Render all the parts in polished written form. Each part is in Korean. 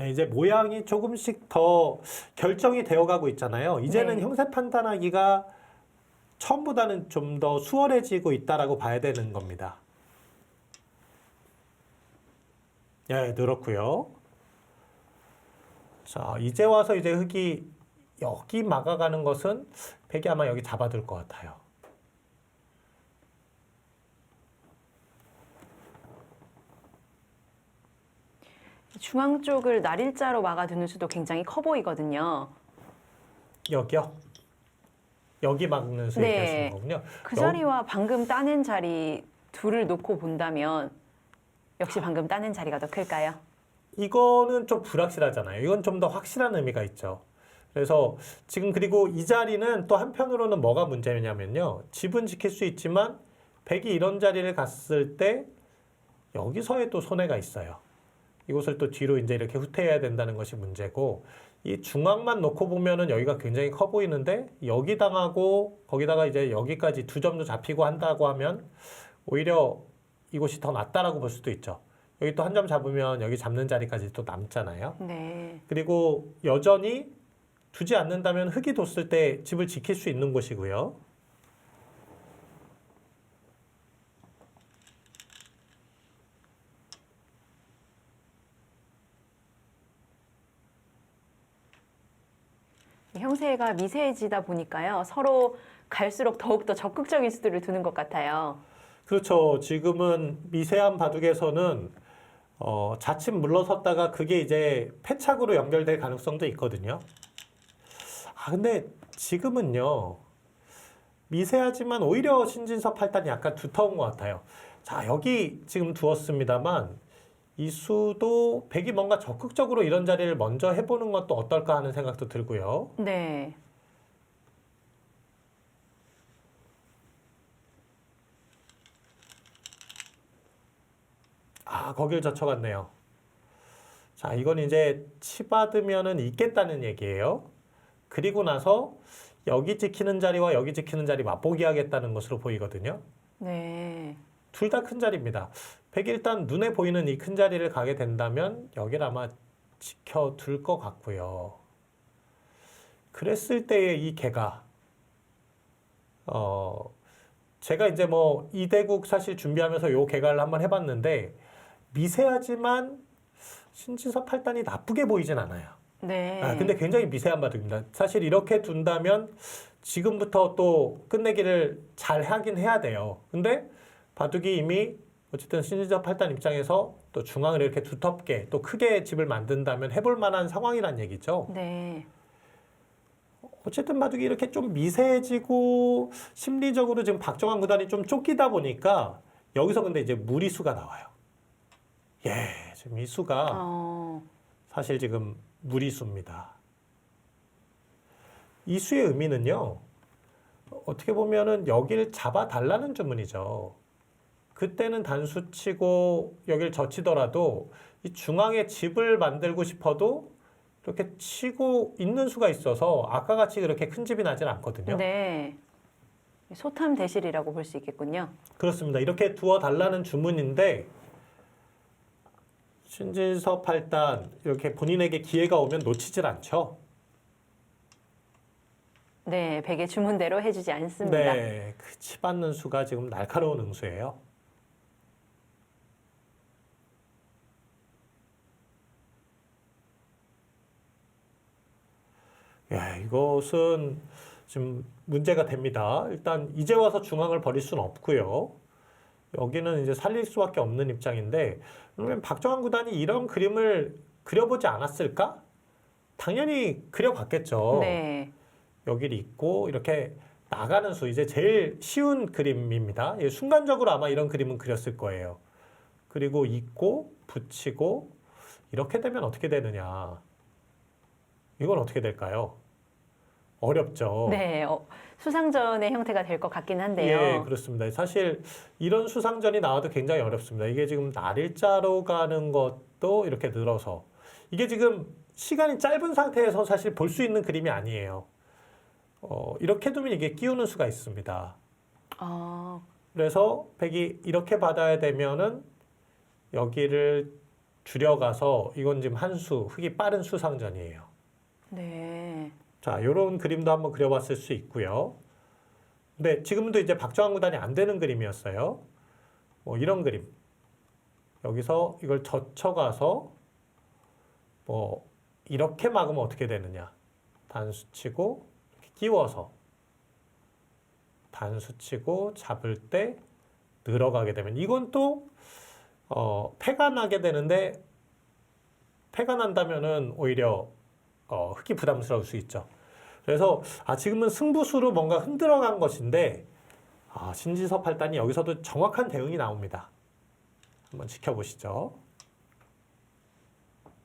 이제 모양이 조금씩 더 결정이 되어가고 있잖아요. 이제는 네. 형세 판단하기가 처음보다는 좀 더 수월해지고 있다라고 봐야 되는 겁니다. 예, 늘었고요. 자, 이제 와서 이제 흙이 여기 막아가는 것은 백이 아마 여기 잡아둘 것 같아요. 중앙 쪽을 날일자로 막아두는 수도 굉장히 커 보이거든요. 여기요? 여기 막는 수 네. 얘기하시는 거군요. 그 자리와 방금 따낸 자리 둘을 놓고 본다면 역시 방금 따낸 자리가 더 클까요? 이거는 좀 불확실하잖아요. 이건 좀 더 확실한 의미가 있죠. 그래서 지금 그리고 이 자리는 또 한편으로는 뭐가 문제냐면요. 집은 지킬 수 있지만 백이 이런 자리를 갔을 때 여기서의 또 손해가 있어요. 이곳을 또 뒤로 이제 이렇게 후퇴해야 된다는 것이 문제고 이 중앙만 놓고 보면은 여기가 굉장히 커 보이는데 여기 당하고 거기다가 이제 여기까지 두 점도 잡히고 한다고 하면 오히려 이곳이 더 낫다라고 볼 수도 있죠. 여기 또 한 점 잡으면 여기 잡는 자리까지 또 남잖아요. 네. 그리고 여전히 두지 않는다면 흙이 뒀을 때 집을 지킬 수 있는 곳이고요. 형세가 미세해지다 보니까요. 서로 갈수록 더욱더 적극적인 수들을 두는 것 같아요. 그렇죠. 지금은 미세한 바둑에서는 자칫 물러섰다가 그게 이제 패착으로 연결될 가능성도 있거든요. 근데 지금은요. 미세하지만 오히려 신진섭 팔단이 약간 두터운 것 같아요. 자, 여기 지금 두었습니다만 이 수도 백이 뭔가 적극적으로 이런 자리를 먼저 해보는 것도 어떨까 하는 생각도 들고요. 네. 거길 젖혀갔네요. 자, 이건 이제 치받으면은 있겠다는 얘기예요. 그리고 나서 여기 지키는 자리와 여기 지키는 자리 맛보기 하겠다는 것으로 보이거든요. 네. 둘 다 큰 자리입니다. 백이 일단 눈에 보이는 이 큰 자리를 가게 된다면 여기를 아마 지켜둘 것 같고요. 그랬을 때의 이 개가 제가 이제 뭐 이대국 사실 준비하면서 요 개가를 한번 해봤는데 미세하지만 신진섭 팔단이 나쁘게 보이진 않아요. 네. 근데 굉장히 미세한 바둑입니다. 사실 이렇게 둔다면 지금부터 또 끝내기를 잘 하긴 해야 돼요. 근데 바둑이 이미 어쨌든 신진섭 팔단 입장에서 또 중앙을 이렇게 두텁게 또 크게 집을 만든다면 해볼 만한 상황이란 얘기죠. 네. 어쨌든 바둑이 이렇게 좀 미세해지고 심리적으로 지금 박정환 구단이 좀 쫓기다 보니까 여기서 근데 이제 무리수가 나와요. 예, 지금 이 수가 사실 지금 무리수입니다. 이 수의 의미는요, 어떻게 보면은 여기를 잡아달라는 주문이죠. 그때는 단수치고 여기를 젖히더라도 이 중앙에 집을 만들고 싶어도 이렇게 치고 있는 수가 있어서 아까 같이 그렇게 큰 집이 나질 않거든요. 네. 소탐 대실이라고 볼 수 있겠군요. 그렇습니다. 이렇게 두어달라는 주문인데 신진섭 팔단 이렇게 본인에게 기회가 오면 놓치질 않죠. 네, 백의 주문대로 해주지 않습니다. 네, 그 치받는 수가 지금 날카로운 응수예요. 예, 이것은 지금 문제가 됩니다. 일단 이제 와서 중앙을 버릴 수는 없고요. 여기는 이제 살릴 수밖에 없는 입장인데 그러면 박정환 구단이 이런 그림을 그려보지 않았을까? 당연히 그려봤겠죠. 네. 여기를 있고 이렇게 나가는 수 이제 제일 쉬운 그림입니다. 예, 순간적으로 아마 이런 그림은 그렸을 거예요. 그리고 있고 붙이고 이렇게 되면 어떻게 되느냐? 이건 어떻게 될까요? 어렵죠. 네, 수상전의 형태가 될 것 같긴 한데요. 예, 그렇습니다. 사실 이런 수상전이 나와도 굉장히 어렵습니다. 이게 지금 날일자로 가는 것도 이렇게 늘어서 이게 지금 시간이 짧은 상태에서 사실 볼 수 있는 그림이 아니에요. 이렇게 두면 이게 끼우는 수가 있습니다. 그래서 백이 이렇게 받아야 되면은 여기를 줄여가서 이건 지금 한 수, 흙이 빠른 수상전이에요. 네. 자, 요런 그림도 한번 그려봤을 수 있고요. 근데 지금도 이제 박정환 구단이 안 되는 그림이었어요. 뭐 이런 그림. 여기서 이걸 젖혀가서 뭐 이렇게 막으면 어떻게 되느냐. 단수 치고 이렇게 끼워서 단수 치고 잡을 때 늘어가게 되면 이건 또 패가 나게 되는데 패가 난다면은 오히려 흙이 부담스러울 수 있죠. 그래서 지금은 승부수로 뭔가 흔들어간 것인데 신진섭 8단이 여기서도 정확한 대응이 나옵니다. 한번 지켜보시죠.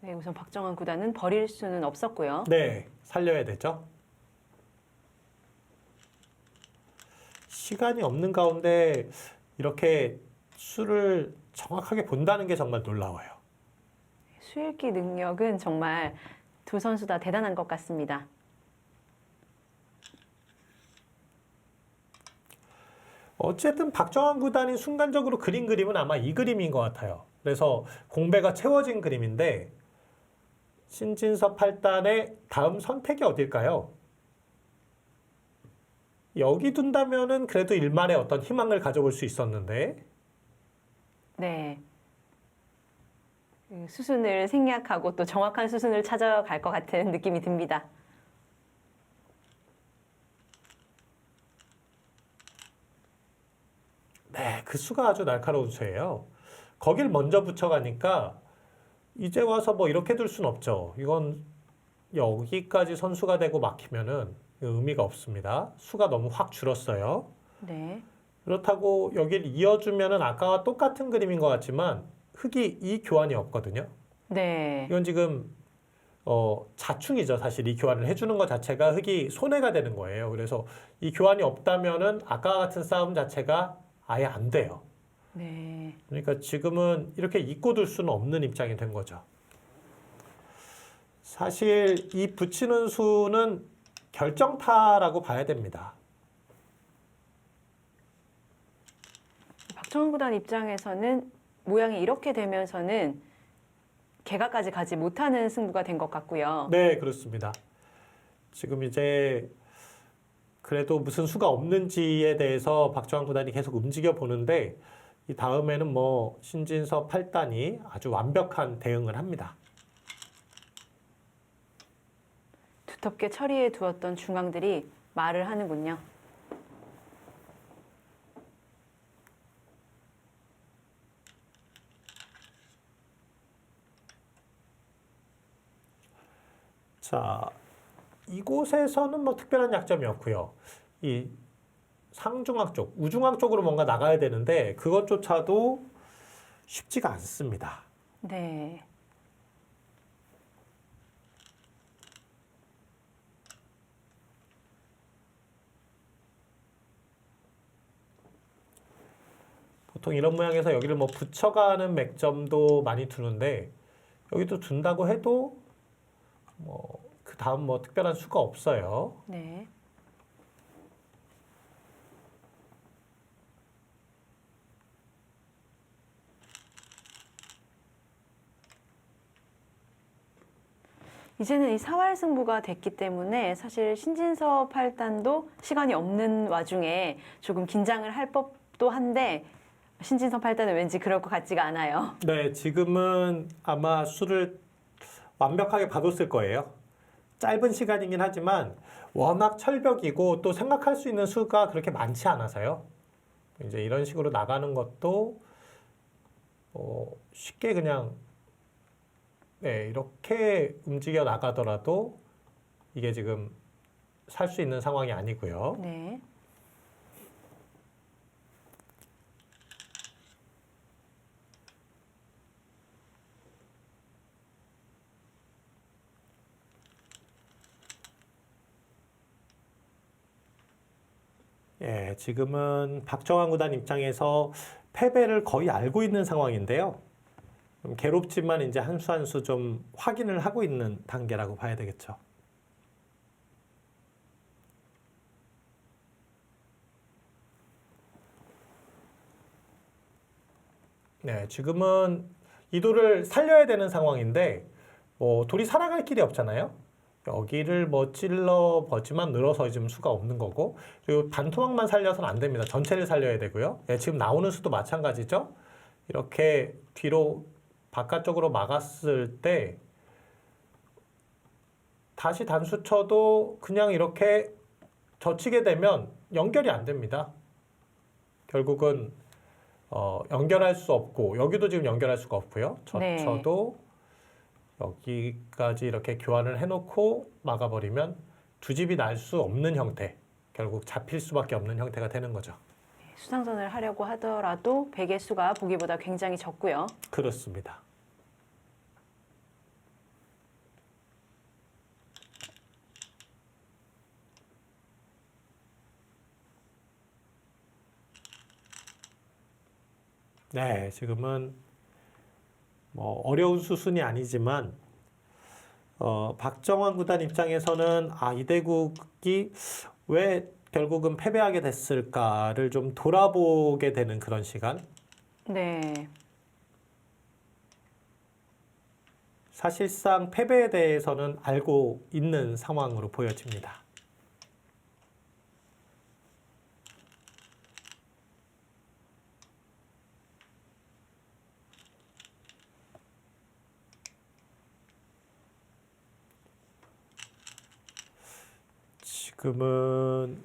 네, 우선 박정환 구단은 버릴 수는 없었고요. 네, 살려야 되죠. 시간이 없는 가운데 이렇게 수를 정확하게 본다는 게 정말 놀라워요. 수읽기 능력은 정말 두 선수 다 대단한 것 같습니다. 어쨌든 박정환 구단이 순간적으로 그린 그림은 아마 이 그림인 것 같아요. 그래서 공배가 채워진 그림인데 신진섭 8단의 다음 선택이 어딜까요? 여기 둔다면은 그래도 일말의 어떤 희망을 가져볼 수 있었는데 네. 그 수순을 생략하고 또 정확한 수순을 찾아갈 것 같은 느낌이 듭니다. 네, 그 수가 아주 날카로운 수예요. 거길 먼저 붙여가니까 이제 와서 뭐 이렇게 둘 순 없죠. 이건 여기까지 선수가 되고 막히면은 의미가 없습니다. 수가 너무 확 줄었어요. 네. 그렇다고 여길 이어주면은 아까와 똑같은 그림인 것 같지만 흙이 이 교환이 없거든요. 네. 이건 지금 자충이죠. 사실 이 교환을 해주는 것 자체가 흙이 손해가 되는 거예요. 그래서 이 교환이 없다면은 아까와 같은 싸움 자체가 아예 안 돼요. 네. 그러니까 지금은 이렇게 잊고 둘 수는 없는 입장이 된 거죠. 사실 이 붙이는 수는 결정타라고 봐야 됩니다. 박정환 구단 입장에서는 모양이 이렇게 되면서는 개가까지 가지 못하는 승부가 된 것 같고요. 네, 그렇습니다. 지금 이제 그래도 무슨 수가 없는지에 대해서 박정환 구단이 계속 움직여 보는데 이 다음에는 뭐 신진섭 8단이 아주 완벽한 대응을 합니다. 두텁게 처리해 두었던 중앙들이 말을 하는군요. 자, 이곳에서는 뭐 특별한 약점이 없고요. 이 상중앙 쪽, 우중앙 쪽으로 뭔가 나가야 되는데 그것조차도 쉽지가 않습니다. 네. 보통 이런 모양에서 여기를 뭐 붙여가는 맥점도 많이 두는데 여기도 둔다고 해도 뭐 그 다음 뭐 특별한 수가 없어요. 네. 이제는 이 사활 승부가 됐기 때문에 사실 신진섭 8단도 시간이 없는 와중에 조금 긴장을 할 법도 한데 신진섭 8단은 왠지 그럴 것 같지가 않아요. 네, 지금은 아마 수를 완벽하게 봐뒀을 거예요. 짧은 시간이긴 하지만 워낙 철벽이고 또 생각할 수 있는 수가 그렇게 많지 않아서요. 이제 이런 식으로 나가는 것도 쉽게 그냥 네, 이렇게 움직여 나가더라도 이게 지금 살 수 있는 상황이 아니고요. 네. 예, 지금은 박정환 구단 입장에서 패배를 거의 알고 있는 상황인데요. 좀 괴롭지만 이제 한 수 한 수 좀 확인을 하고 있는 단계라고 봐야 되겠죠. 네, 지금은 이 돌을 살려야 되는 상황인데 뭐 돌이 살아갈 길이 없잖아요. 여기를 뭐 찔러 버지만 늘어서 지금 수가 없는 거고, 그리고 반토막만 살려서는 안 됩니다. 전체를 살려야 되고요. 예, 지금 나오는 수도 마찬가지죠. 이렇게 뒤로 바깥쪽으로 막았을 때 다시 단수 쳐도 그냥 이렇게 젖히게 되면 연결이 안 됩니다. 결국은 연결할 수 없고, 여기도 지금 연결할 수가 없고요. 젖혀도 여기까지 이렇게 교환을 해놓고 막아버리면 두 집이 날 수 없는 형태, 결국 잡힐 수밖에 없는 형태가 되는 거죠. 수상전을 하려고 하더라도 백의 수가 보기보다 굉장히 적고요. 그렇습니다. 네, 지금은 뭐 어려운 수순이 아니지만 박정환 구단 입장에서는 이대국이 왜 결국은 패배하게 됐을까를 좀 돌아보게 되는 그런 시간. 네. 사실상 패배에 대해서는 알고 있는 상황으로 보여집니다. 지금은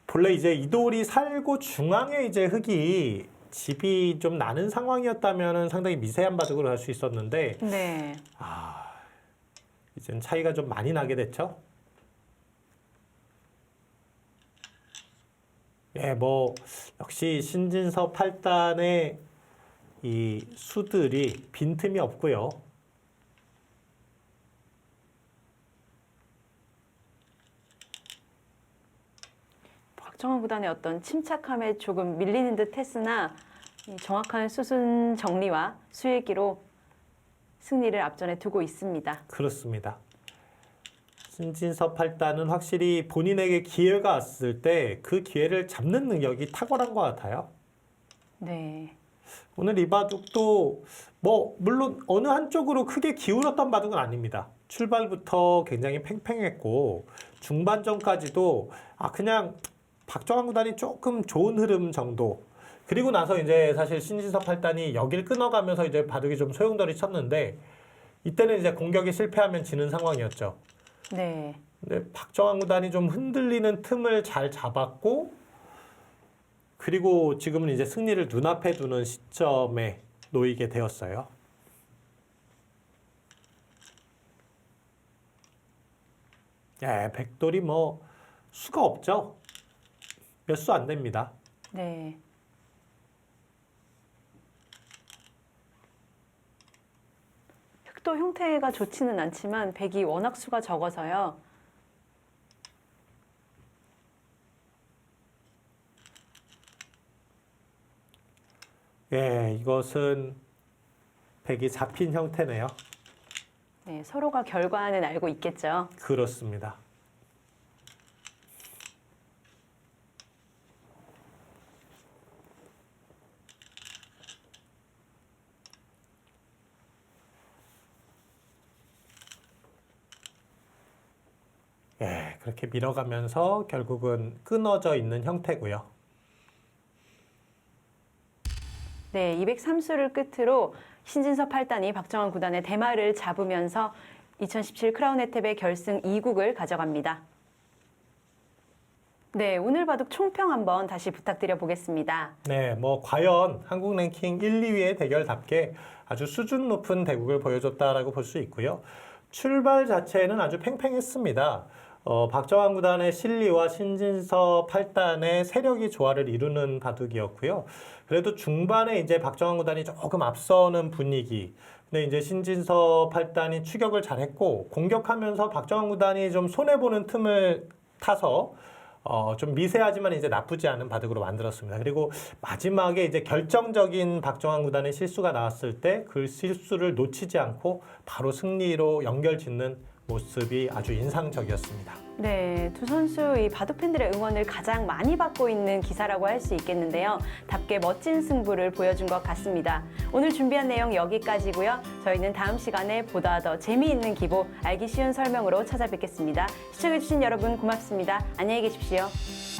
본래 이제 이돌이 살고 중앙에 이제 흙이 집이 좀 나는 상황이었다면 상당히 미세한 바둑으로 할 수 있었는데, 네. 이젠 차이가 좀 많이 나게 됐죠. 예, 뭐 역시 신진서 8단의 이 수들이 빈틈이 없고요. 박정환 구단의 어떤 침착함에 조금 밀리는 듯 했으나 이 정확한 수순 정리와 수예기로 승리를 앞전에 두고 있습니다. 그렇습니다. 신진서 8단은 확실히 본인에게 기회가 왔을 때 그 기회를 잡는 능력이 탁월한 것 같아요. 네. 오늘 이 바둑도 뭐 물론 어느 한쪽으로 크게 기울었던 바둑은 아닙니다. 출발부터 굉장히 팽팽했고 중반전까지도 그냥 박정환 구단이 조금 좋은 흐름 정도. 그리고 나서 이제 사실 신진서 8단이 여길 끊어가면서 이제 바둑이 좀 소용돌이 쳤는데, 이때는 이제 공격이 실패하면 지는 상황이었죠. 네. 근데 박정환 구단이 좀 흔들리는 틈을 잘 잡았고, 그리고 지금은 이제 승리를 눈앞에 두는 시점에 놓이게 되었어요. 예, 백돌이 뭐 수가 없죠. 몇 수 안 됩니다. 네. 흑도 형태가 좋지는 않지만 백이 워낙 수가 적어서요. 예, 이것은 백이 잡힌 형태네요. 네, 서로가 결과는 알고 있겠죠. 그렇습니다. 예, 그렇게 밀어가면서 결국은 끊어져 있는 형태고요. 네, 203수를 끝으로 신진서 8단이 박정환 구단의 대마를 잡으면서 2017 크라운 혜택의 결승 2국을 가져갑니다. 네, 오늘 바둑 총평 한번 다시 부탁드려 보겠습니다. 네, 뭐 과연 한국 랭킹 1, 2위의 대결답게 아주 수준 높은 대국을 보여줬다라고 볼 수 있고요. 출발 자체는 아주 팽팽했습니다. 박정환 구단의 실리와 신진서 8단의 세력이 조화를 이루는 바둑이었고요. 그래도 중반에 이제 박정환 구단이 조금 앞서는 분위기. 근데 이제 신진서 8단이 추격을 잘했고, 공격하면서 박정환 구단이 좀 손해보는 틈을 타서 좀 미세하지만 이제 나쁘지 않은 바둑으로 만들었습니다. 그리고 마지막에 이제 결정적인 박정환 구단의 실수가 나왔을 때 그 실수를 놓치지 않고 바로 승리로 연결 짓는 모습이 아주 인상적이었습니다. 네, 두 선수 이 바둑 팬들의 응원을 가장 많이 받고 있는 기사라고 할 수 있겠는데요. 답게 멋진 승부를 보여준 것 같습니다. 오늘 준비한 내용 여기까지고요. 저희는 다음 시간에 보다 더 재미있는 기보, 알기 쉬운 설명으로 찾아뵙겠습니다. 시청해주신 여러분 고맙습니다. 안녕히 계십시오.